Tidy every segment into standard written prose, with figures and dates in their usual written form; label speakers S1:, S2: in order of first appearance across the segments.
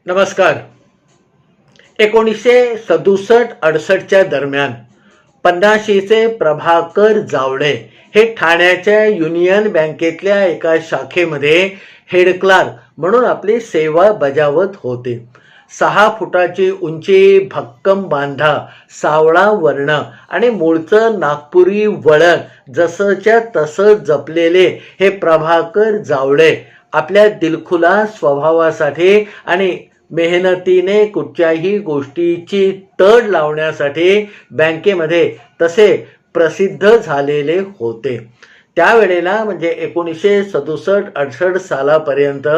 S1: नमस्कार. 1967-68च्या दरम्यान पन्नाशीचे प्रभाकर जावळे हे ठाण्याच्या युनियन बँकेतल्या एका शाखेमध्ये हेड क्लार्क म्हणून आपली सेवा बजावत होते. 6 फुटाची उंची, भक्कम बांधा, सावळा वर्ण आणि मूळचं नागपुरी वळण जसंच्या तसं जपलेले हे प्रभाकर जावळे आपल्या दिलखुलास स्वभावासाठी आणि मेहनतीने कुठच्याही गोष्टीची तड लावण्यासाठी बँकेमध्ये तसे प्रसिद्ध झालेले होते. त्यावेळेला म्हणजे 1967-68 सालापर्यंत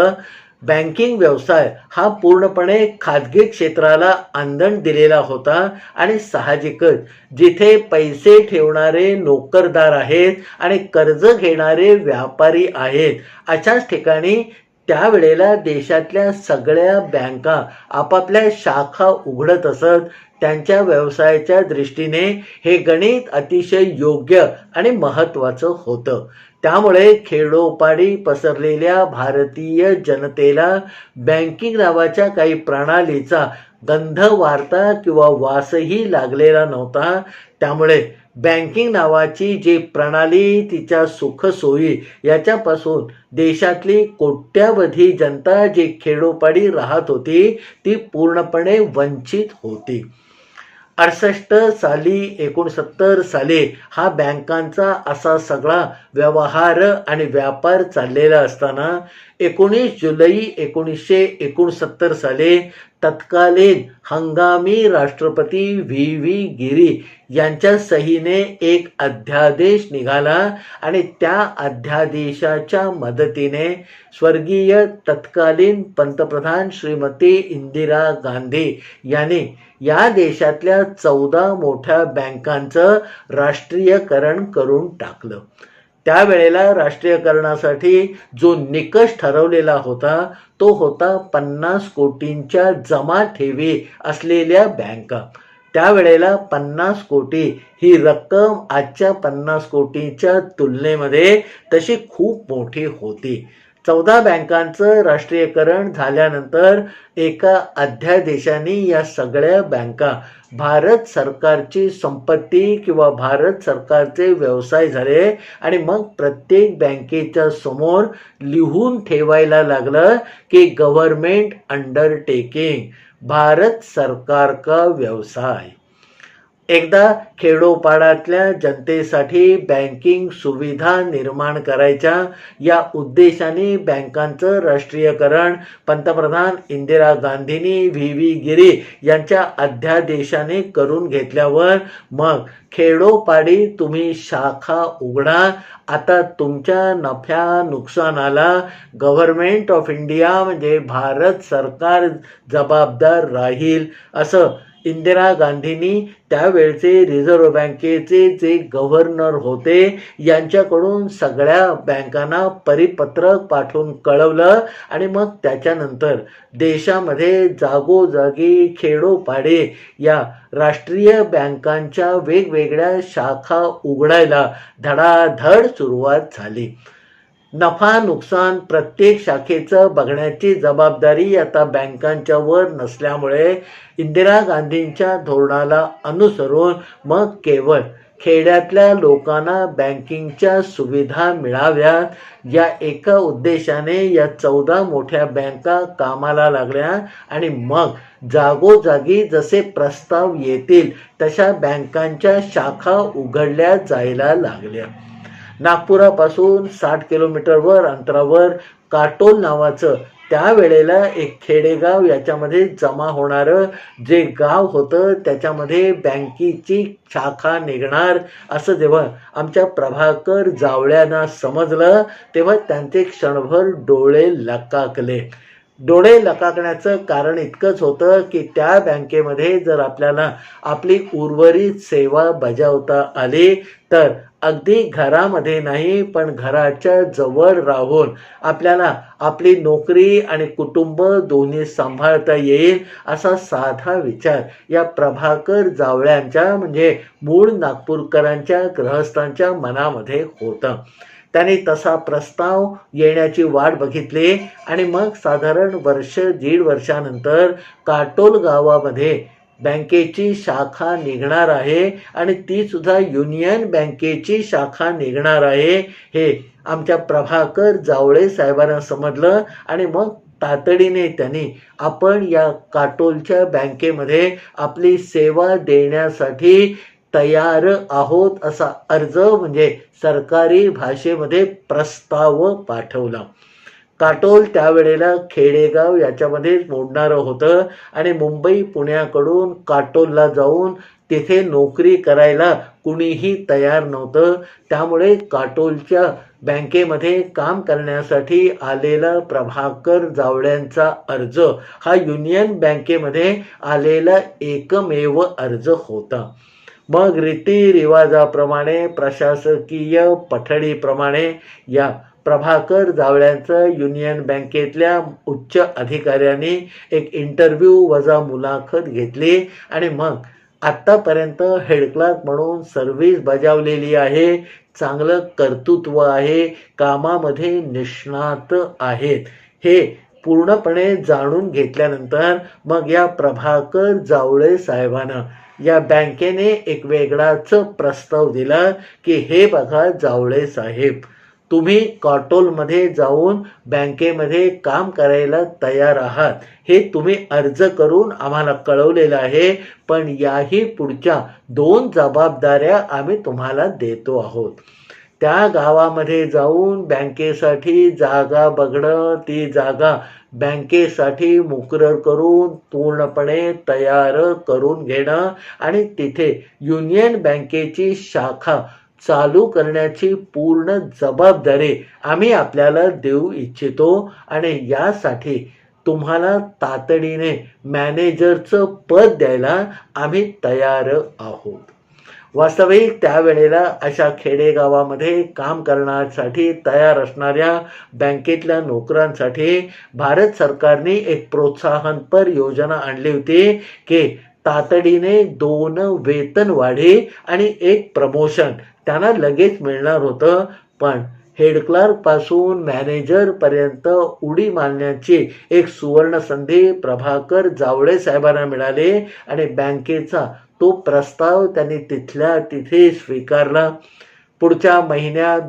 S1: बँकिंग व्यवसाय हा पूर्णपणे खाजगी क्षेत्राला आंदण दिलेला होता आणि साहजिकच जिथे पैसे ठेवणारे नोकरदार आहेत आणि कर्ज घेणारे व्यापारी आहेत अशाच ठिकाणी त्यावेळेला देशातल्या सगळ्या बँका आपापल्या शाखा उघडत असत. त्यांच्या व्यवसायाच्या दृष्टीने हे गणित अतिशय योग्य आणि महत्त्वाचं होतं. त्यामुळे खेडोपाडी पसरलेल्या भारतीय जनतेला बँकिंग नावाच्या काही प्रणालीचा गंध वार्ता किंवा वासही लागलेला नव्हता. त्यामुळे बँकिंग नावाची जी प्रणाली, तिच्या सुखसोयी याच्यापासून देशातली कोट्यावधी जनता जी खेडोपाडी राहत होती ती पूर्णपणे वंचित होती. 69 साली हा बँकांचा असा सगळा व्यवहार आणि व्यापार चाललेला असताना 19 जुलै 1969 साली तत्कालीन हंगामी राष्ट्रपती V. गिरी यांच्या सहीने एक अध्यादेश निघाला आणि त्या अध्यादेशाच्या मदतीने स्वर्गीय तत्कालीन पंतप्रधान श्रीमती इंदिरा गांधी यांनी या देशातल्या 14 मोठ्या बँकांचं राष्ट्रीयकरण करून टाकलं. त्यावेळेला राष्ट्रीयकरणासाठी जो निकष ठरवलेला होता तो होता 50 कोटींच्या जमा ठेवी असलेल्या बँका. त्यावेळेला 50 कोटी ही रक्कम आजच्या 50 कोटींच्या तुलनेमध्ये तशी खूप मोठी होती. 14 बँकांचं राष्ट्रीयकरण झाल्यानंतर एका अध्यादेशाने या सगळ्या बँका भारत सरकारची संपत्ती किंवा भारत सरकारचे व्यवसाय झाले आणि मग प्रत्येक बँकेच्या समोर लिहून ठेवायला लागलं की गव्हर्नमेंट अंडरटेकिंग, भारत सरकार का व्यवसाय. एकदा खेडोपाड्यातल्या जनतेसाठी बँकिंग सुविधा निर्माण करायच्या या उद्देशाने बँकांचं राष्ट्रीयकरण पंतप्रधान इंदिरा गांधींनी V. गिरी यांच्या अध्यादेशाने करून घेतल्यावर मग खेडोपाडी तुम्ही शाखा उघडा, आता तुमच्या नफ्या नुकसानाला गव्हर्नमेंट ऑफ इंडिया म्हणजे भारत सरकार जबाबदार राहील असं इंदिरा गांधींनी त्यावेळचे रिझर्व्ह बँकेचे जे गव्हर्नर होते यांच्याकडून सगळ्या बँकांना परिपत्रक पाठवून कळवलं आणि मग त्याच्यानंतर देशामध्ये जागोजागी खेडोपाडी या राष्ट्रीय बँकांच्या वेगवेगळ्या शाखा उघडायला धडाधड सुरुवात झाली. नफा नुकसान प्रत्येक शाखेचं बघण्याची जबाबदारी आता बँकांच्या वर नसल्यामुळे इंदिरा गांधींच्या धोरणाला अनुसरून मग केवळ खेड्यातल्या लोकांना बँकिंगच्या सुविधा मिळाव्यात या एका उद्देशाने या 14 मोठ्या बँका कामाला लागल्या आणि मग जागोजागी जसे प्रस्ताव येतील तशा बँकांच्या शाखा उघडल्या जायला लागल्या. नागपुरापासून 60 किलोमीटरवर अंतरावर काटोल नावाचं त्यावेळेला एक खेडेगाव याच्यामध्ये जमा होणारं जे गाव होतं त्याच्यामध्ये बँकेची शाखा निघणार असं जेव्हा आमच्या प्रभाकर जावळ्यांना समजलं तेव्हा त्यांचे क्षणभर डोळे लकाकले. डोळे लकाकण्याचं कारण इतकंच होतं की त्या बँकेमध्ये जर आपल्याला आपली उर्वरित सेवा बजावता आली तर अगदी घरामध्ये नाही पण घराच्या जवळ राहून आपल्याला आपली नोकरी आणि कुटुंब दोन्ही सांभाळता येईल असा साधा विचार या प्रभाकर जावळ्यांच्या म्हणजे मूळ नागपूरकरांच्या गृहस्थांच्या मनामध्ये होता. त्यांनी तसा प्रस्ताव येण्याची वाट बघितली आणि मग साधारण वर्ष दीड वर्षानंतर काटोल गावामध्ये बँकेची शाखा निघणार आहे आणि ती सुद्धा युनियन बँकेची शाखा निघणार आहे हे आमच्या प्रभाकर जावळे साहेबांना समजलं आणि मग तातडीने त्यांनी आपण या काटोलच्या बँकेमध्ये आपली सेवा देण्यासाठी तयार आहोत असा अर्ज म्हणजे सरकारी भाषेमध्ये प्रस्ताव पाठवला. काटोल त्यावेळेला खेडेगाव याच्यामध्येच मोडणारं होतं आणि मुंबई पुण्याकडून काटोलला जाऊन तिथे नोकरी करायला कुणीही तयार नव्हतं. त्यामुळे काटोलच्या बँकेमध्ये काम करण्यासाठी आलेला प्रभाकर जावळ्यांचा अर्ज हा युनियन बँकेमध्ये आलेला एकमेव अर्ज होता. मग रीतिरिवाजाप्रमाणे प्रशासकीय पठडीप्रमाणे या प्रभाकर जावळ्यांचं युनियन बँकेतल्या उच्च अधिकाऱ्यांनी एक इंटरव्ह्यू वजा मुलाखत घेतली आणि मग आत्तापर्यंत हेड क्लार्क म्हणून सर्व्हिस बजावलेली आहे, चांगलं कर्तृत्व आहे, कामामध्ये निष्णात आहेत हे पूर्णपणे जाणून घेतल्यानंतर मग या प्रभाकर जावळे साहेबांना या बँकेने एक वेगळाच प्रस्ताव दिला की हे बघा जावळे साहेब, तुम्ही काटोलमध्ये जाऊन बँकेमध्ये काम करायला तयार आहात हे तुम्ही अर्ज करून आम्हाला कळवलेलं आहे, पण याही पुढच्या 2 जबाबदाऱ्या आम्ही तुम्हाला देतो आहोत. त्या गावामध्ये जाऊन बँकेसाठी जागा बघणं, ती जागा बँकेसाठी मुकरर करून पूर्णपणे तयार करून घेणं आणि तिथे युनियन बँकेची शाखा चालू करण्याची पूर्ण जबाबदारी आम्ही आपल्याला देऊ इच्छितो आणि यासाठी तुम्हाला तातडीने मॅनेजरचं पद द्यायला आम्ही तयार आहोत. वास्तविक त्यावेळेला अशा खेडेगावामध्ये काम करण्यासाठी तयार असणाऱ्या बँकेतल्या नोकरांसाठी भारत सरकारने एक प्रोत्साहनपर योजना आणली होती की तातडीने 2 वेतनवाढी आणि 1 प्रमोशन त्यांना लगेच मिळणार होतं. पण हेड क्लार्क पासून मॅनेजर पर्यंत उडी मारण्याची एक सुवर्ण संधी प्रभाकर जावळे साहेबांना मिळाली आणि बँकेचा तो प्रस्ताव त्यांनी तिथल्या तिथे स्वीकारला. पुढच्या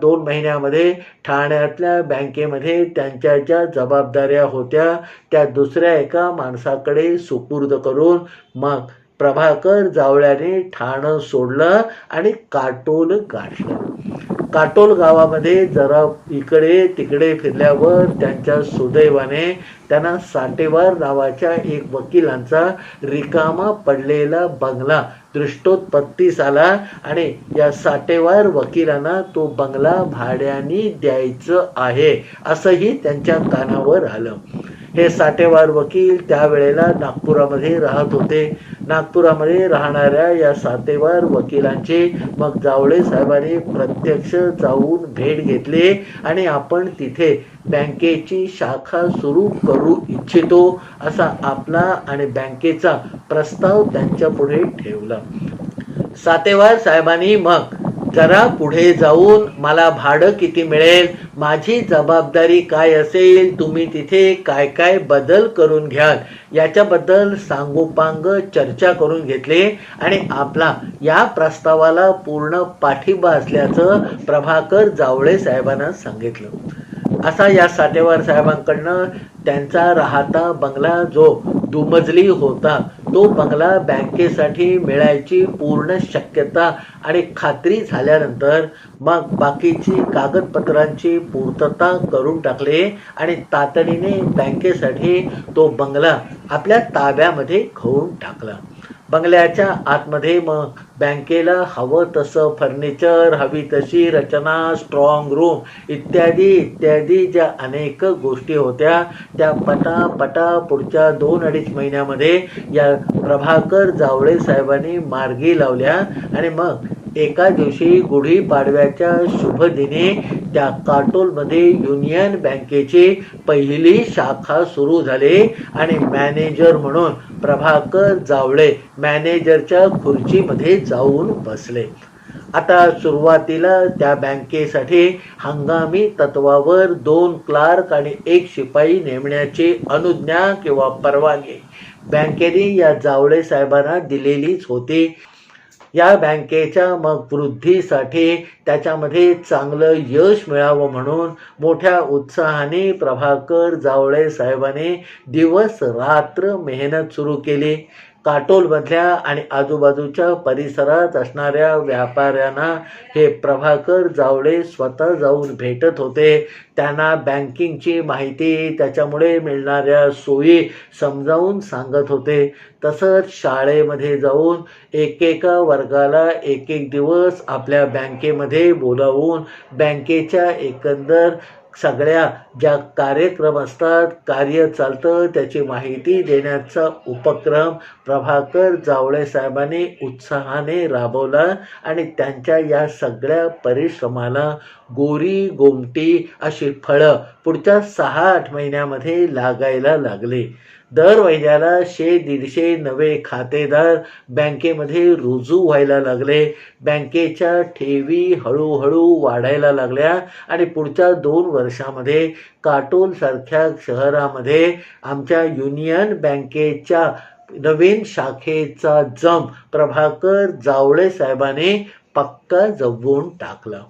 S1: 2 महिन्यामध्ये ठाण्यातल्या बँकेमध्ये त्यांच्या ज्या जबाबदाऱ्या होत्या त्या दुसऱ्या एका माणसाकडे सुपूर्द करून मग प्रभाकर जावळ्याने ठाणं सोडलं आणि काटोल गाठलं. काटोल गावामध्ये जरा इकडे तिकडे फिरल्यावर त्यांच्या सुदैवाने त्यांना साटेवार नावाच्या एक वकिलांचा रिकामा पडलेला बंगला दृष्टोत्पत्तीस आला आणि या साटेवार वकिलांना तो बंगला भाड्याने द्यायचं आहे असंही त्यांच्या कानावर आलं. हे साटेवार वकील त्यावेळेला नागपुरामध्ये राहत होते. नागपुरामध्ये राहणाऱ्या या सातेवार वकिलांची मग जावळे साहेबांनी प्रत्यक्ष जाऊन भेट घेतली आणि आपण तिथे बँकेची शाखा सुरू करू इच्छितो असा आपला आणि बँकेचा प्रस्ताव त्यांच्या पुढे ठेवला. सातेवार साहेबांनी मग जरा पुढे जाऊन मला भाडं किती मिळेल, माझी जबाबदारी काय असेल, तुम्ही तिथे काय काय बदल करून घ्याल याच्याबद्दल सांगोपांग चर्चा करून घेतली आणि आपला या प्रस्तावाला पूर्ण पाठिंबा असल्याचं प्रभाकर जावळे साहेबांना सांगितलं. असा या साटेवार साहेबांकडनं त्यांचा राहता बंगला जो दुमजली होता तो बंगला बँकेसाठी मिळायची पूर्ण शक्यता आणि खात्री झाल्यानंतर मग बाकीची कागदपत्रांची पूर्तता करून टाकले आणि तातडीने बँकेसाठी तो बंगला आपल्या ताब्यामध्ये घेऊन टाकला. बंगल्याच्या आतमध्ये मग बँकेला हवं तसं फर्निचर, हवी तशी रचना, स्ट्रॉंग रूम इत्यादी इत्यादी ज्या अनेक गोष्टी होत्या त्या पटापटा पुढच्या 2-2.5 महिन्यामध्ये या प्रभाकर जावळे साहेबांनी मार्गी लावल्या आणि मग एका दिवशी गुढीपाडव्याच्या शुभदिनी त्या काटोलमध्ये युनियन बँकेची पहिली शाखा सुरू झाली आणि मॅनेजर म्हणून प्रभाकर जावळे मॅनेजरच्या खुर्चीमध्ये जाऊन बसले. आता सुरुवातीला त्या बँकेसाठी हंगामी तत्वावर 2 क्लार्क आणि 1 शिपाई नेमण्याची अनुज्ञा किंवा परवानगी बँकेने या जावळे साहेबांना दिलेलीच होती. या बँकेच्या मग वृद्धीसाठी त्याच्यामध्ये चांगलं यश मिळावं म्हणून मोठ्या उत्साहाने प्रभाकर जावळे साहेबांनी दिवस रात्र मेहनत सुरू केली. काटोलमधल्या आणि आजूबाजूच्या परिसरात असणाऱ्या व्यापाऱ्यांना हे प्रभाकर जावळे स्वतः जाऊन भेटत होते. त्यांना बँकिंगची माहिती, त्याच्यामुळे मिळणाऱ्या सोयी समजावून सांगत होते. तसंच शाळेमध्ये जाऊन एकेका वर्गाला एक दिवस आपल्या बँकेमध्ये बोलावून बँकेच्या एकंदर सगळ्या ज्या कार्यक्रम असतात, कार्य चालतं, त्याची माहिती देण्याचा उपक्रम प्रभाकर जावळे साहेबांनी उत्साहाने राबवला आणि त्यांच्या या सगळ्या परिश्रमाला गोरी गोमटी अशी फळं पुढच्या 6-8 महिन्यामध्ये लागायला लागली. दर महिन्याला 100-150 नवे खातेदार बँकेमध्ये रुजू व्हायला लागले. बँकेच्या ठेवी हळूहळू वाढायला लागल्या आणि पुढच्या 2 वर्षामध्ये काटोलसारख्या शहरामध्ये आमच्या युनियन बँकेच्या नवीन शाखेचा जम प्रभाकर जावळे साहेबांनी पक्का जमवून टाकला.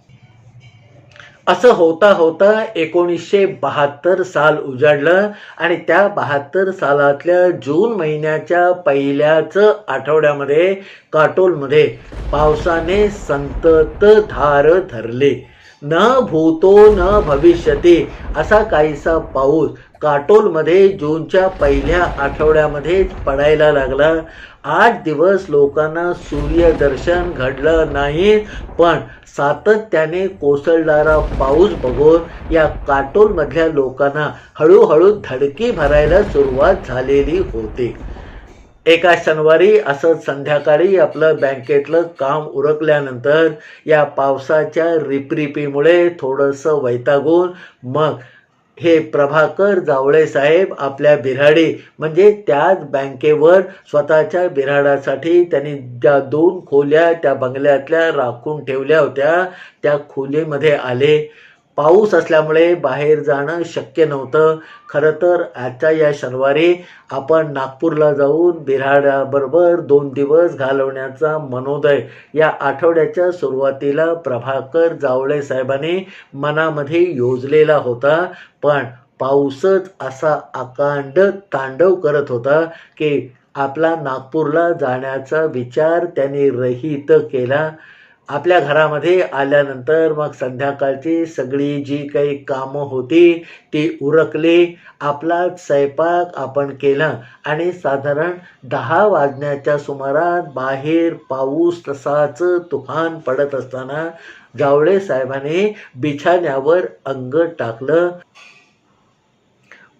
S1: असं होता होता 1972 साल उजाडलं आणि त्या 72 सालातल्या जून महिन्याच्या पहिल्याच आठवड्यामध्ये काटोलमध्ये पावसाने संततधार धरली. न भूतो न भविष्यती असा काहीसा पाऊस काटोलमध्ये जूनच्या पहिल्या आठवड्यामध्येच पडायला लागला. 8 दिवस लोकांना सूर्यदर्शन घडलं नाही, पण सातत्याने कोसळणारा पाऊस बघून या काटोलमधल्या लोकांना हळूहळू धडकी भरायला सुरुवात झालेली होती. एका शनिवारी असंच संध्याकाळी आपलं बँकेतलं काम उरकल्यानंतर या पावसाच्या रिपरिपीमुळे थोडंसं वैतागून मग हे प्रभाकर जावळे साहेब आपल्या बिऱ्हाडी म्हणजे त्याच बँकेवर स्वतःच्या बिऱ्हाडासाठी त्यांनी ज्या 2 खोल्या त्या बंगल्यातल्या राखून ठेवल्या होत्या त्या खोलीमध्ये आले. पाऊस असल्यामुळे बाहेर जाणं शक्य नव्हतं. खरं तर आजच्या या शनिवारी आपण नागपूरला जाऊन बिऱ्हाडाबरोबर 2 दिवस घालवण्याचा मनोदय या आठवड्याच्या सुरुवातीला प्रभाकर जावळे साहेबांनी मनामध्ये योजलेला होता. पण पाऊसच असा अकांड तांडव करत होता की आपला नागपूरला जाण्याचा विचार त्यांनी रहित केला. आपल्या घरामध्ये आल्यानंतर मग संध्याकाळची सगळी जी काही कामं होती ती उरकली. आपला स्वयंपाक आपण केला आणि साधारण 10 वाजण्याच्या सुमारास बाहेर पाऊस तसाच तुफान पडत असताना जावळे साहेबांनी बिछाण्यावर अंग टाकलं.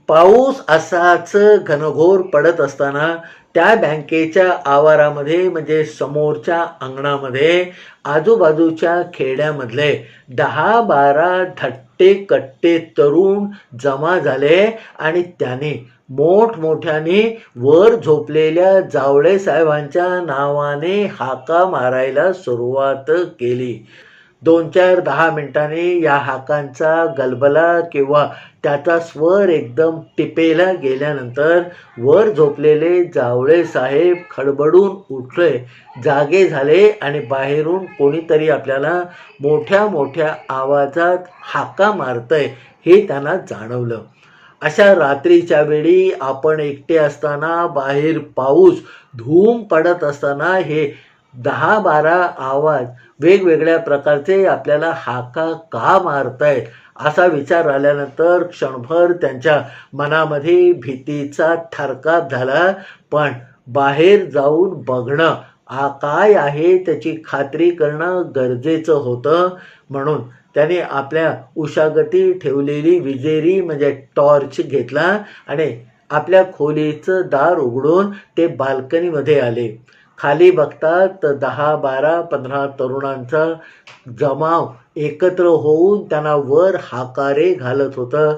S1: पाऊस असाच घनघोर पडत असताना त्या बँकेच्या आवारामध्ये म्हणजे समोरच्या अंगणामध्ये आजूबाजूच्या खेड्यामधले 10-12 धट्टे कट्टे तरुण जमा झाले आणि त्याने मोठमोठ्याने वर झोपलेल्या जावळे साहेबांच्या नावाने हाका मारायला सुरुवात केली. 2-4-10 मिनिटांनी या हाकांचा गलबला किंवा त्याचा स्वर एकदम टिपेला गेल्यानंतर वर झोपलेले जावळे साहेब खडबडून उठले, जागे झाले आणि बाहेरून कोणीतरी आपल्याला मोठ्या मोठ्या आवाजात हाका मारतंय हे त्यांना जाणवलं. अशा रात्रीच्या वेळी आपण एकटे असताना, बाहेर पाऊस धूम पडत असताना हे 10-12 आवाज वेगवेगळ्या प्रकारचे आपल्याला हाका का मारतायत असा विचार आल्यानंतर क्षणभर त्यांच्या मनामध्ये भीतीचा थरकाप झाला. पण बाहेर जाऊन बघणं काय आहे त्याची खात्री करणं गरजेचं होतं. म्हणून त्याने आपल्या उशागती ठेवलेली विजेरी म्हणजे टॉर्च घेतला आणि आपल्या खोलीचं दार उघडून ते बाल्कनीमध्ये आले. खाली बघतात तर 10-12-15 तरुणांचा जमाव एकत्र होऊन त्यांना वर हाकारे घालत होतं.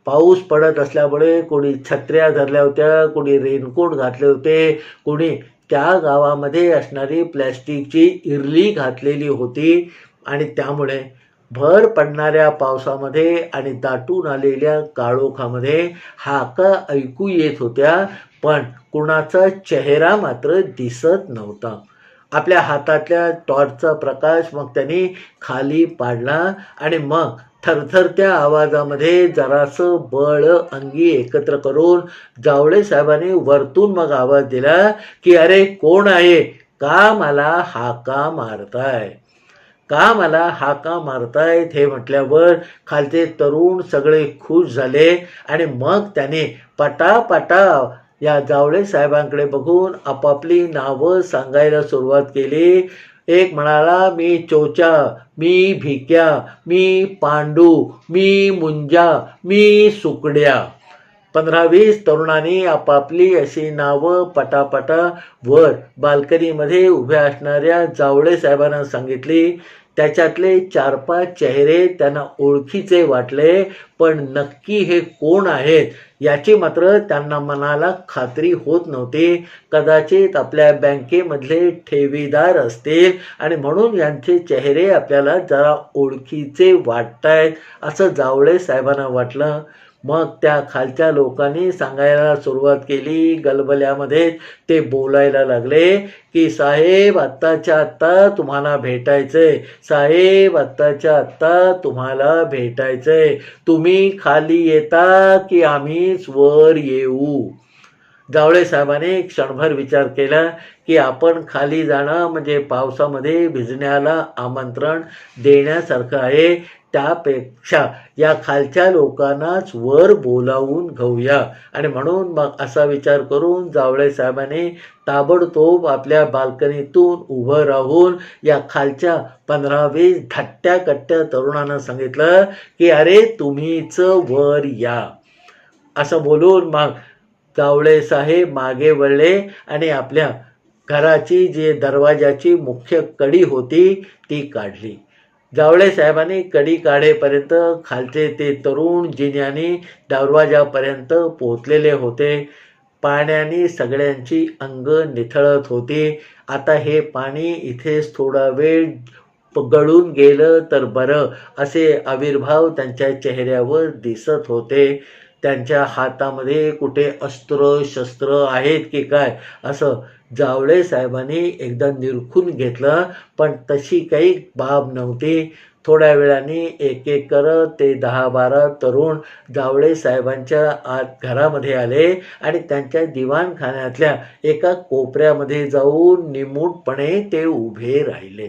S1: पाऊस पडत असल्यामुळे कोणी छत्र्या धरल्या होत्या, कोणी रेनकोट घातले होते, कोणी त्या गावामध्ये असणारी प्लॅस्टिकची इरली घातलेली होती आणि त्यामुळे भर पडणाऱ्या पावसामध्ये आणि दाटून आलेल्या काळोखामध्ये हाका ऐकू येत होत्या, पण कुणाचा चेहरा मात्र दिसत नव्हता. आपल्या हातातल्या टॉर्चचा प्रकाश मग त्यांनी खाली पाडला आणि मग थरथरत्या आवाजामध्ये जरासं बळ अंगी एकत्र करून जावळे साहेबांनी वरतून मग आवाज दिला की अरे कोण आहे, का मला हाका मारताय, का मला हाका मारतायत. हे म्हटल्यावर खालचे तरुण सगळे खुश झाले आणि मग त्याने पटापटा या जावळे साहेबांकडे बघून आपापली नावं सांगायला सुरुवात केली. एक म्हणाला मी चोचा, मी भिक्या, मी पांडू, मी मुंजा, मी सुकड्या. 15-20 तरुणांनी आपापली अशी नावं पटापटा वर बाल्कनीमध्ये उभ्या असणाऱ्या जावळे साहेबांना सांगितली. त्याच्यातले 4-5 चेहरे त्यांना ओळखीचे वाटले, पण नक्की हे कोण आहेत याची मात्र त्यांना मनाला खात्री होत नव्हती. कदाचित आपल्या बँकेमधले ठेवीदार असतील आणि म्हणून यांचे चेहरे आपल्याला जरा ओळखीचे वाटतायत असं जावळे साहेबांना वाटलं. मग त्या खालच्या लोकांनी सांगायला सुरुवात केली. गलबल्यामध्ये ते बोलायला लागले की साहेब आत्ताच्या आत्ता तुम्हाला भेटायचंय, साहेब आत्ताच्या आत्ता तुम्हाला भेटायचंय, तुम्ही खाली येता की आम्हीच वर येऊ. जावळे साहेबांनी क्षणभर विचार केला की आपण खाली जाणं म्हणजे पावसामध्ये भिजण्याला आमंत्रण देण्यासारखं आहे. त्यापेक्षा या खालच्या लोकांनाच वर बोलावून घेऊया. आणि म्हणून मग असा विचार करून जावळे साहेबांनी ताबडतोब आपल्या बाल्कनीतून उभं राहून या खालच्या 15-20 धट्ट्या कट्ट्या तरुणांना सांगितलं की अरे तुम्हीच वर या. असं बोलून मग जावळे साहेब मागे वळले आणि आपल्या घराची जी दरवाजाची मुख्य कडी होती ती काढली. जावळे साहेबांनी कडी काढेपर्यंत खालचे ते तरुण जिन्यानी दरवाजापर्यंत पोहोचलेले होते. पाण्याने सगळ्यांची अंग निथळत होती. आता हे पाणी इथेच थोडा वेळ गळून गेलं तर बरं असे आविर्भाव त्यांच्या चेहऱ्यावर दिसत होते. त्यांच्या हातामध्ये कुठे अस्त्र शस्त्र आहेत की काय असं जावळे साहेबांनी एकदा निरखून घेतलं, पण तशी काही बाब नव्हती. थोड्या वेळाने एक एक करत ते 10-12 तरुण जावळे साहेबांच्या आत घरामध्ये आले आणि त्यांच्या दिवाणखान्यातल्या एका कोपऱ्यामध्ये जाऊन निमूटपणे ते उभे राहिले.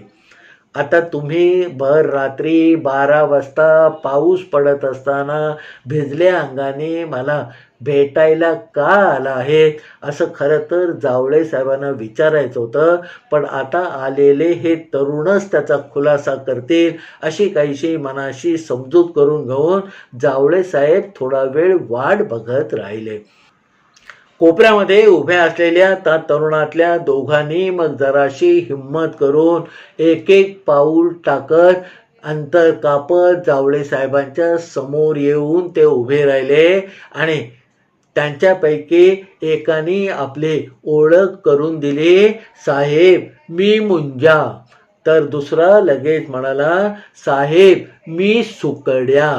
S1: आता तुम्ही भर रात्री 12 वाजता पाऊस पडत असताना भिजल्या अंगाने मला भेटायला का आला आहे असं खरं तर जावळे साहेबांना विचारायचं होतं, पण आता आलेले हे तरुणच त्याचा खुलासा करतील अशी काहीशी मनाशी समजूत करून घेऊन जावळे साहेब थोडा वेळ वाट बघत राहिले. कोपऱ्यामध्ये उभ्या असलेल्या त्या तरुणातल्या दोघांनी मग जराशी हिम्मत करून एक एक पाऊल टाकत अंतर कापत जावळे साहेबांच्या समोर येऊन ते उभे राहिले आणि त्यांच्यापैकी एकाने आपली ओळख करून दिली, साहेब मी मुंजा. तर दुसरा लगेच म्हणाला, साहेब मी सुकड्या.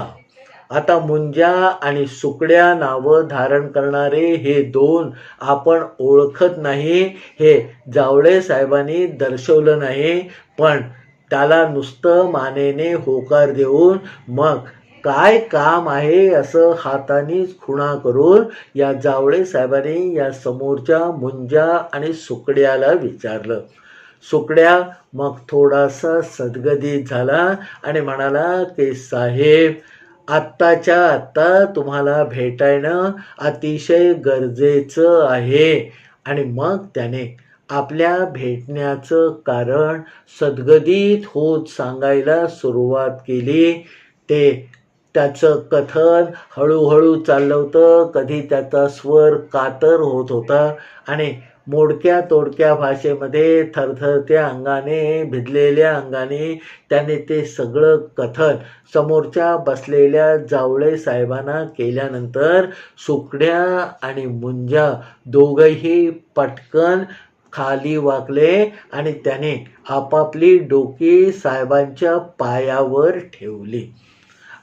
S1: आता मुंजा आणि सुकड्या नावं धारण करणारे हे दोन आपण ओळखत नाही हे जावळे साहेबांनी दर्शवलं नाही, पण त्याला नुसतं मानेने होकार देऊन मग काय काम आहे असं हातानीच खुणा करून या जावळे साहेबांनी या समोरच्या मुंजा आणि सुकड्याला विचारलं. सुकड्या मग थोडासा सदगदित झाला आणि म्हणाला की साहेब आत्ताच्या आत्ता तुम्हाला भेटायनं अतिशय गरजेचं आहे. आणि मग त्याने आपल्या भेटण्याचं कारण सदगदित होत सांगायला सुरुवात केली. त्याचं कथन हळूहळू चाललं होतं. कधी त्याचा स्वर कातर होत होता आणि मोडक्या तोडक्या भाषेमध्ये थरथरत्या अंगाने भिजलेल्या अंगाने त्याने ते सगळं कथन समोरच्या बसलेल्या जावळे साहेबांना केल्यानंतर सुकड्या आणि मुंजा दोघंही पटकन खाली वाकले आणि त्याने आपापली डोकी साहेबांच्या पायावर ठेवली.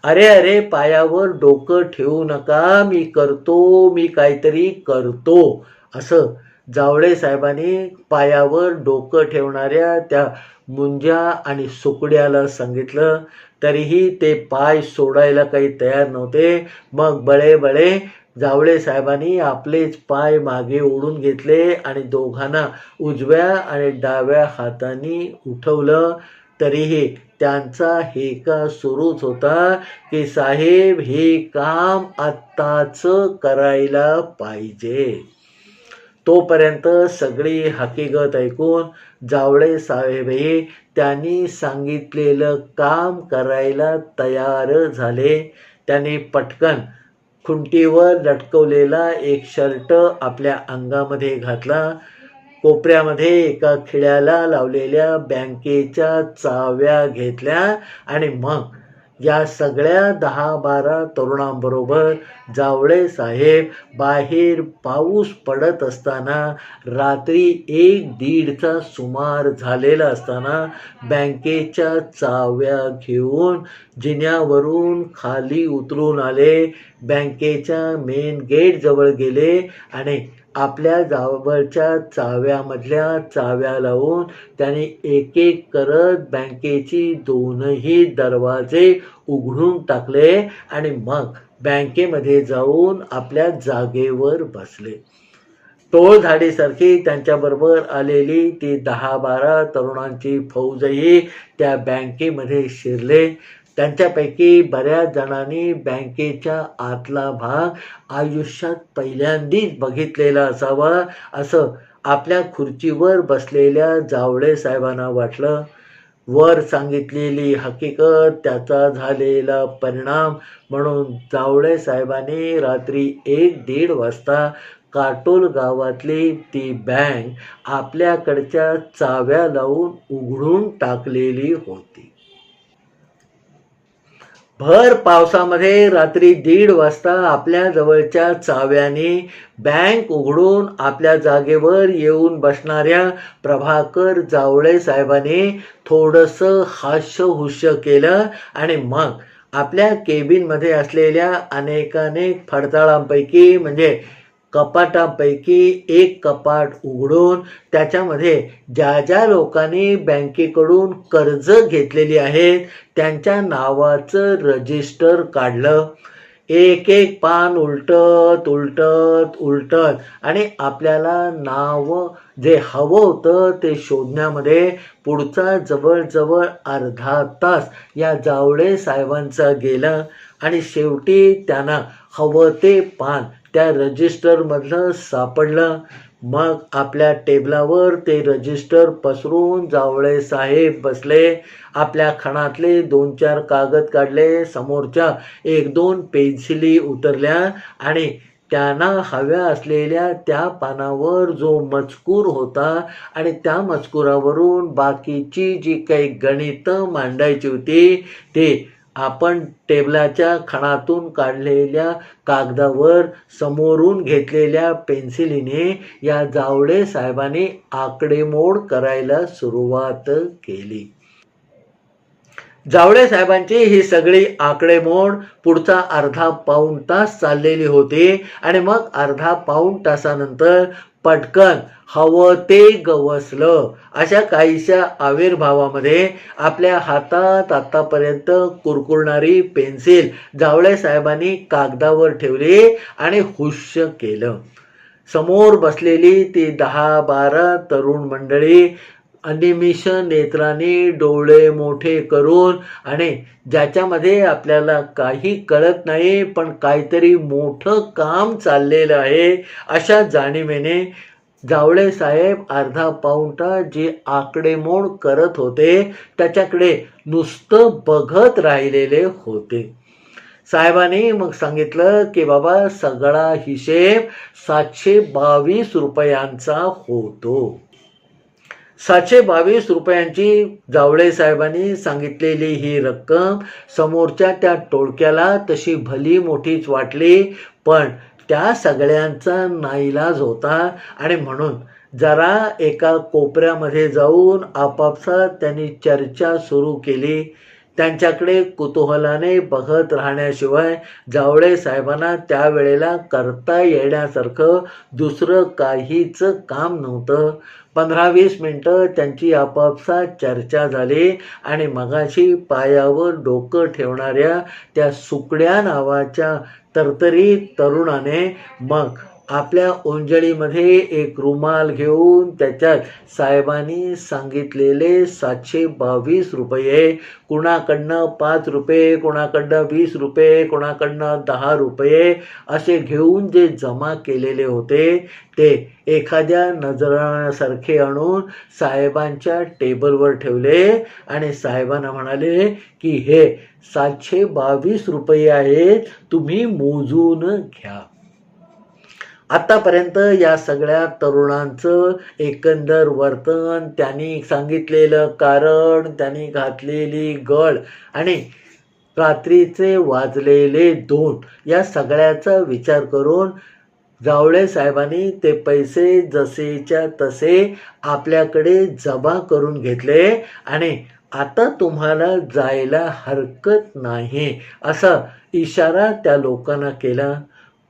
S1: अरे अरे, पायावर डोकं ठेवू नका, मी काहीतरी करतो, असं जावळे साहेबांनी पायावर डोकं ठेवणाऱ्या त्या मुंज्या आणि सुकड्याला सांगितलं. तरीही ते पाय सोडायला काही तयार नव्हते. मग बळे जावळे साहेबांनी आपलेच पाय मागे ओढून घेतले आणि दोघांना उजव्या आणि डाव्या हाताने उठवलं. तरीही त्यांचा हेका सुरूच होता की साहेब, हे काम आत्ताच करायला पाहिजे. तोपर्यंत सगळी हकीकत ऐकून जावळे साहेबही त्यांनी सांगितलेलं काम करायला तयार झाले. त्यांनी पटकन खुंटीवर लटकवलेला एक शर्ट आपल्या अंगामध्ये घातला. कोपऱ्यामध्ये एका खिळ्याला लावलेल्या बँकेच्या चाव्या घेतल्या आणि मग या सगळ्या 10-12 तरुणांबरोबर जावळे साहेब बाहेर पाऊस पडत असताना, रात्री 1-1:30चा सुमार झालेला असताना बँकेच्या चाव्या घेऊन जिन्यावरून खाली उतरून आले. बँकेच्या मेन गेटजवळ गेले आणि आपल्या जवळच्या चाव्यामधल्या चाव्या लावून त्यांनी एक एक करत बँकेची दोनही दरवाजे उघडून टाकले आणि मग बँकेमध्ये जाऊन आपल्या जागेवर बसले. टोळधाडीसारखी त्यांच्याबरोबर आलेली ती 10-12 तरुणांची फौजही त्या बँकेमध्ये शिरले. त्यांच्यापैकी बऱ्याच जणांनी बँकेच्या आतला भाग आयुष्यात पहिल्यांदाच बघितलेला असावा असं आपल्या खुर्चीवर बसलेल्या जावळे साहेबांना वाटलं. वर सांगितलेली हकीकत, त्याचा झालेला परिणाम म्हणून जावळे साहेबांनी रात्री 1-1:30 वाजता काटोल गावातली ती बँक आपल्याकडच्या चाव्या लावून उघडून टाकलेली होती. भर पावसामध्ये रात्री 1:30 वाजता आपल्या जवळच्या चाव्याने बँक उघडून आपल्या जागेवर येऊन बसणाऱ्या प्रभाकर जावळे साहेबांनी थोडंसं हास्यहुस्य केलं आणि मग आपल्या केबिनमध्ये असलेल्या अनेकानेक फडताळांपैकी म्हणजे कपाटांपैकी एक कपाट उघडून त्याच्यामध्ये ज्या ज्या लोकांनी बँकेकडून कर्ज घेतलेली आहेत त्यांच्या नावाचं रजिस्टर काढलं. एक एक पान उलटत आणि आपल्याला नाव जे हवं होतं ते शोधण्यामध्ये पुढचा जवळजवळ अर्धा तास या जावळे साहेबांचा गेला आणि शेवटी त्यांना हवं ते पान त्या रजिस्टरमधलं सापडलं. मग आपल्या टेबलावर ते रजिस्टर पसरून जावळे साहेब बसले. आपल्या खणातले 2-4 कागद काढले, समोरच्या 1-2 पेन्सिली उतरल्या आणि त्यांना हव्या असलेल्या त्या पानावर जो मजकूर होता आणि त्या मजकुरावरून बाकीची जी काही गणितं मांडायची होती ते आपण टेबलाच्या खणातून काढलेल्या कागदावर समोरून घेतलेल्या पेन्सिलीने या जावळे साहेबांनी आकडेमोड करायला सुरुवात केली. जावळे साहेबांची ही सगळी आकडेमोड पुढचा अर्धा-पाऊण तास चाललेली होती आणि मग अर्धा-पाऊण तासानंतर पटकन हवं ते गवसलं अशा काहीशा आविर्भावामध्ये आपल्या हातात आतापर्यंत कुरकुरणारी पेन्सिल जावळे साहेबांनी कागदावर ठेवली आणि हुश्य केलं. समोर बसलेली ती 10-12 तरुण मंडळी अनिमिष नेत्रांनी डोळे मोठे करून आणि ज्याच्यामध्ये आपल्याला काही कळत नाही पण काहीतरी मोठं काम चाललेलं आहे अशा जाणीवेने जावळे साहेब अर्धा-पाऊण तास जे आकडेमोड करत होते त्याच्याकडे नुसतं बघत राहिलेले होते. साहेबांनी मग सांगितलं की बाबा सगळा हिशेब 722 रुपयांचा होतो. 722 रुपयांची जावळे साहेबांनी सांगितलेली ही रक्कम समोरच्या त्या टोळक्याला तशी भली मोठीच वाटली पण त्या सगळ्यांचा नाईलाज होता आणि म्हणून जरा एका कोपऱ्यामध्ये जाऊन आपापसात त्यांनी चर्चा सुरू केली. त्यांच्याकडे कुतूहलाने बघत राहण्याशिवाय जावळे साहेबांना त्यावेळेला करता येण्यासारखं दुसरं काहीच काम नव्हतं. 15-20 मिनटं त्यांची आपापसात चर्चा झाली आणि मगाशी पायावर डोकं ठेवणाऱ्या त्या सुकड्या नावाच्या तरतरीत तरुणाने मग आपल्या ओंजळीमध्ये एक रुमाल घेऊन त्याच्यात साहेबांनी सांगितलेले 722 रुपये, कुणाकडनं 5 रुपये, कुणाकडनं 20 रुपये, कुणाकडनं 10 रुपये असे घेऊन जे जमा केलेले होते ते एखाद्या नजरासारखे आणून साहेबांच्या टेबलवर ठेवले आणि साहेबांना म्हणाले की हे 722 रुपये आहेत, तुम्ही मोजून घ्या. आतापर्यंत या सगळ्या तरुणांचं एकंदर वर्तन, त्यांनी सांगितलेलं कारण, त्यांनी घातलेली गळ आणि रात्रीचे वाजलेले 2 या सगळ्याचा विचार करून जावळे साहेबांनी ते पैसे जसेच्या तसे आपल्याकडे जमा करून घेतले आणि आता तुम्हाला जायला हरकत नाही असा इशारा त्या लोकांना केला.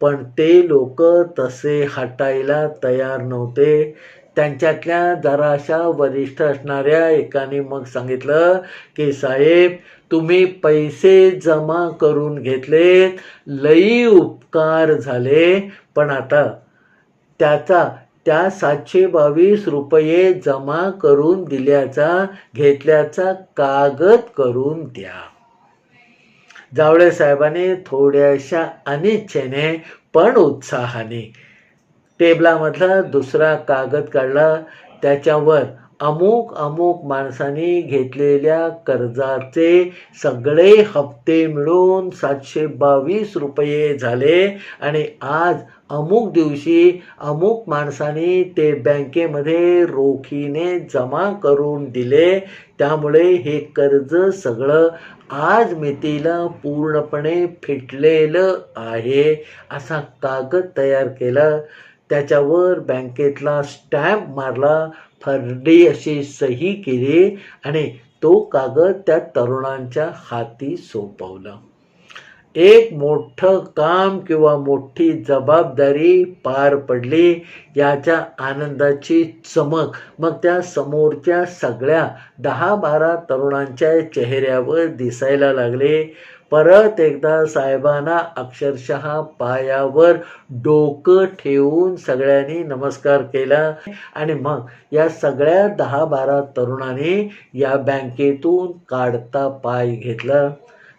S1: पण ते लोक तसे हटायला तयार नव्हते. त्यांच्यातल्या जराशा वरिष्ठ असणाऱ्या एकाने मग सांगितलं की साहेब, तुम्ही पैसे जमा करून घेतलेत, लई उपकार झाले, पण आता त्या 722 रुपये जमा करून घेतल्याचा कागद करून द्या. जावळे साहेबांनी थोड्याशा अनिच्छेने पण उत्साहाने टेबलामधला दुसरा कागद काढला. त्याच्यावर अमुक माणसांनी घेतलेल्या कर्जाचे सगळे हप्ते मिळून 722 रुपये झाले आणि आज अमुक दिवशी अमुक माणसांनी ते बँकेमध्ये रोखीने जमा करून दिले, त्यामुळे हे कर्ज सगळं आज मितीला पूर्णपणे फिटलेलं आहे असा कागद तयार केला. त्याच्यावर बँकेतला स्टॅम्प मारला, फरडी अशी सही केली आणि तो कागद त्या तरुणांच्या हाती सोपवला. एक मोठं काम किंवा मोठी जबाबदारी पार पडली याच्या आनंदाची चमक मग त्या समोरच्या सगळ्या 10-12 तरुणांच्या चेहऱ्यावर दिसायला लागले. परत एकदा साहेबांना अक्षरशः पायावर डोकं ठेवून सगळ्यांनी नमस्कार केला आणि मग या सगळ्या 10-12 तरुणांनी या बँकेतून काढता पाय घेतला.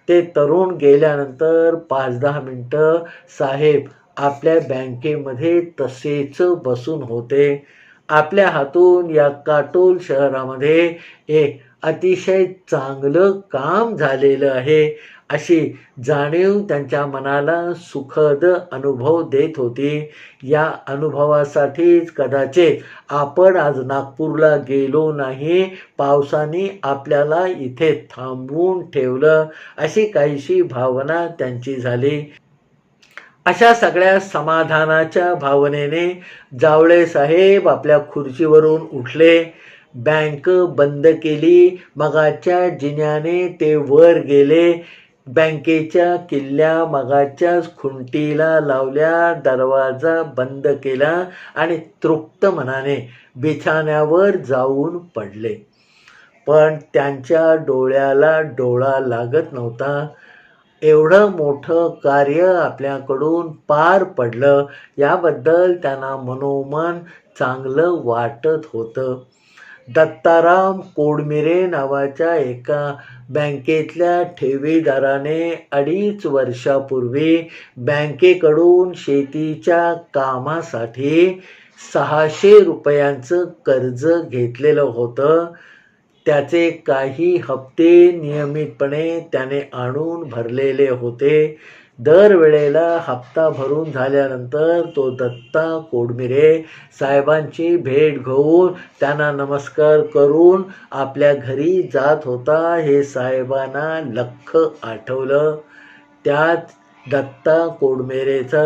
S1: ते तरुण गेल्यानंतर 5-10 मिनटं साहेब आपल्या बँकेमध्ये तसेच बसून होते. आपल्या हातून या काटोल शहरामध्ये एक अतिशय चांगलं काम झालेलं आहे अशी जाणीव त्यांच्या मनाला सुखद अनुभव देत होती. या अनुभवासाठीच कदाचित आपण आज नागपूरला गेलो नाही, पावसाने आपल्याला इथे थांबवून ठेवलं अशी काहीशी भावना त्यांची झाली. अशा सगळ्या समाधानाच्या भावनेने जावळे साहेब आपल्या खुर्चीवरून उठले. बँक बंद केली. मगाच्या जिन्याने ते वर गेले. बँकेच्या किल्ल्या मगाच्याच खुंटीला लावल्या, दरवाजा बंद केला आणि तृप्त मनाने बिछाण्यावर जाऊन पडले. पण त्यांच्या डोळ्याला डोळा लागत नव्हता. एवढं मोठं कार्य आपल्याकडून पार पडलं याबद्दल त्यांना मनोमन चांगलं वाटत होतं. दत्ताराम कोडमिरे नावाच्या एका बँकेतल्या ठेवीदाराने 2.5 वर्षापूर्वी बँकेकडून शेतीच्या कामासाठी 600 रुपयांचं कर्ज घेतलेलं होतं. त्याचे काही हप्ते नियमितपणे त्याने आणून भरलेले होते. दरवेळेला हप्ता भरून झाल्यानंतर तो दत्ता कोडमिरे साहेबांची भेट घेऊन त्यांना नमस्कार करून आपल्या घरी जात होता. हे साहेबांना लख्ख आठवलं. त्यात दत्ता कोडमिरेचा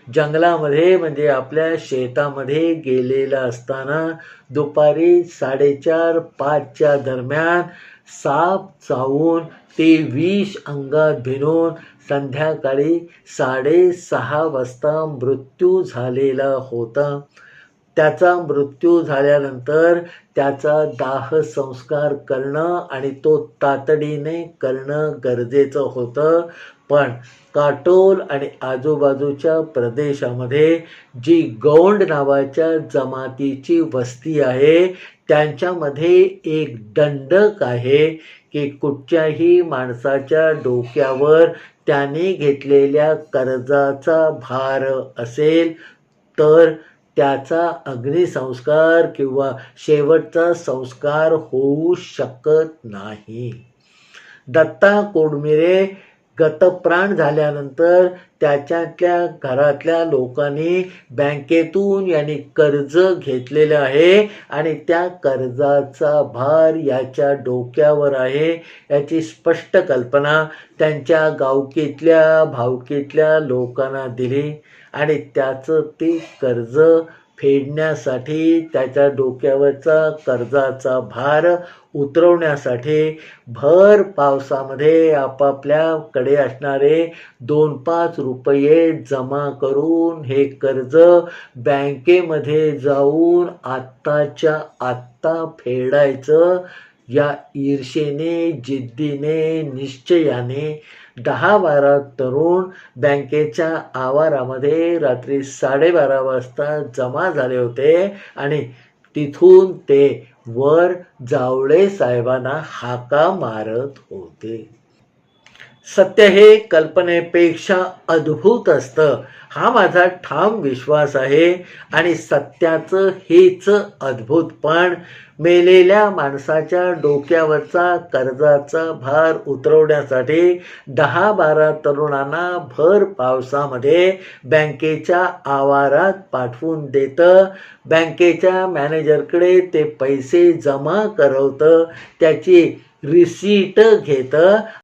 S1: जंगलामध्ये म्हणजे आपल्या शेतामध्ये गेलेला असताना दुपारी 4:30-5च्या दरम्यान साप चावून ते विष अंगात भिनून संध्याकाळी 6:30 वाजता मृत्यू झालेला होता. त्याचा मृत्यू झाल्यानंतर त्याचा दाह संस्कार करणं आणि तो तातडीने करणं गरजेचं होतं. पण काटोल आणि आजूबाजूच्या प्रदेशामध्ये जी गौंड नावाच्या जमातीची वस्ती आहे, त्यांच्यामध्ये एक दंडक आहे की कुठच्याही माणसाच्या डोक्यावर त्याने घेतलेल्या कर्जाचा भार असेल तर त्याचा अग्निसंस्कार किंवा शेवटचा संस्कार होऊ शकत नाही. दत्ता कोडमिरे गतप्राण झाल्यानंतर त्याच्यातल्या घरातल्या लोकांनी बँकेतून यांनी कर्ज घेतलेलं आहे आणि त्या कर्जाचा भार याच्या डोक्यावर आहे याची स्पष्ट कल्पना त्यांच्या गावकीतल्या भावकीतल्या लोकांना दिली आणि त्याचं ते कर्ज फेडण्यासाठी त्याच्या डोक्यावरचा कर्जाचा भार उतरवण्यासाठी भर पावसामध्ये आपापल्याकडे असणारे 2-5 रुपये जमा करून हे कर्ज बँकेमध्ये जाऊन आत्ताच्या आत्ता फेडायचं या ईर्षेने, जिद्दीने, निश्चयाने 10-12 तरुण बँकेच्या आवारामध्ये रात्री 12:30 वाजता जमा झाले होते आणि तिथून ते वर जावळे साहेबांना हाका मारत होते. सत्य हे कल्पनेपेक्षा अद्भुत असतं हा माझा ठाम विश्वास आहे आणि सत्याचं हेच अद्भुतपण मेलेल्या माणसाच्या डोक्यावरचा कर्जाचा भार उतरवण्यासाठी 10-12 तरुणांना भर पावसामध्ये बँकेच्या आवारात पाठवून देतं. बँकेच्या मॅनेजरकडे ते पैसे जमा करवतं, त्याची रिसीट घेतं